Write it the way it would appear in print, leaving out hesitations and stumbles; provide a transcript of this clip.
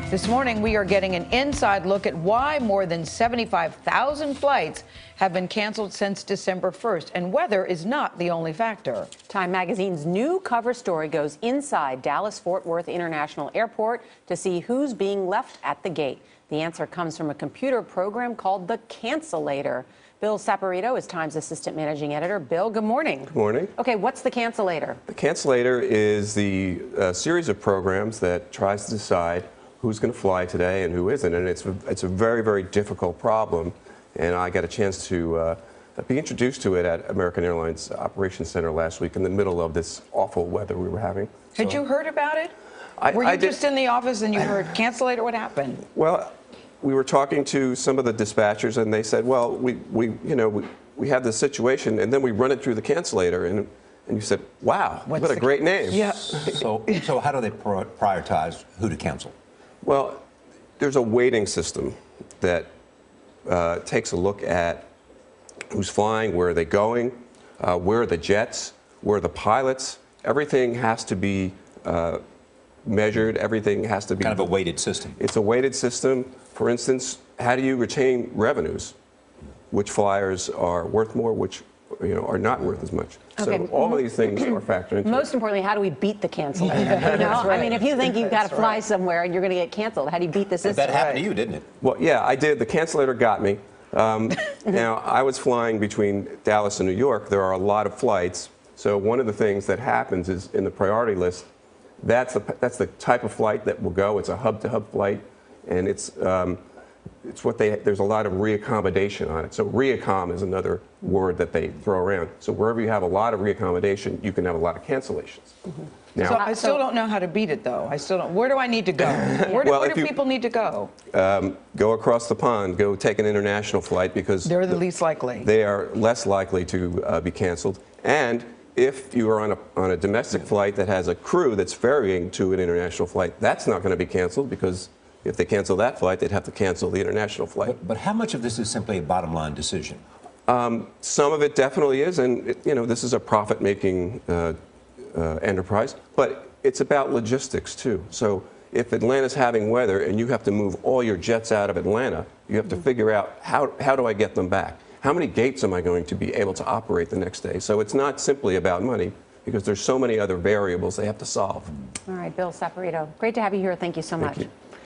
This morning, we are getting an inside look at why more than 75,000 flights have been canceled since December 1st, and weather is not the only factor. Time magazine's new cover story goes inside Dallas-Fort Worth International Airport to see who's being left at the gate. The answer comes from a computer program called the Cancellator. Bill Saporito is Time's assistant managing editor. Bill, good morning. Good morning. Okay, what's the Cancellator? The Cancellator is the series of programs that tries to decide who's going to fly today and who isn't, and it's a very, very difficult problem. And I got a chance to be introduced to it at American Airlines Operations Center last week in the middle of this awful weather we were having. Had you heard about it? Were you just in the office and you heard Cancellator? What happened? Well, we were talking to some of the dispatchers, and they said, well, we have this situation, and then we run it through the Cancellator, and you said, wow, what a great name. Yeah. So how do they prioritize who to cancel? Well, there's a weighting system that takes a look at who's flying, where are they going, where are the jets, where are the pilots. Everything has to be measured. Everything has to be kind of a weighted system. It's a weighted system. For instance, how do you retain revenues? Which flyers are worth more, which are not worth as much. Okay. So all of these things are factored into Most importantly, how do we beat the Cancellator? You know? Right. I mean, if you think you've got to fly somewhere and you're going to get canceled, how do you beat the system? That happened to you, didn't it? Well, yeah, I did. The Cancellator got me. Now, I was flying between Dallas and New York. There are a lot of flights. So one of the things that happens is in the priority list, that's the type of flight that will go. It's a hub-to-hub flight, and it's what there's a lot of reaccommodation on it. So reaccom is another word that they throw around. So wherever you have a lot of reaccommodation, you can have a lot of cancellations. Mm-hmm. Now, So I still don't know how to beat it, though. I still don't. Where do I need to go? Where do people need to go? Go across the pond. Go take an international flight, because They're the least likely. They are less likely to be canceled. And if you are on a domestic flight that has a crew that's ferrying to an international flight, that's not going to be canceled, because if they cancel that flight, they'd have to cancel the international flight. But how much of this is simply a bottom line decision? Some of it definitely is, and this is a profit-making enterprise, but it's about logistics too. So if Atlanta's having weather and you have to move all your jets out of Atlanta, you have to figure out how do I get them back? How many gates am I going to be able to operate the next day? So it's not simply about money, because there's so many other variables they have to solve. All right, Bill Saporito, great to have you here. Thank you so much. Thank you.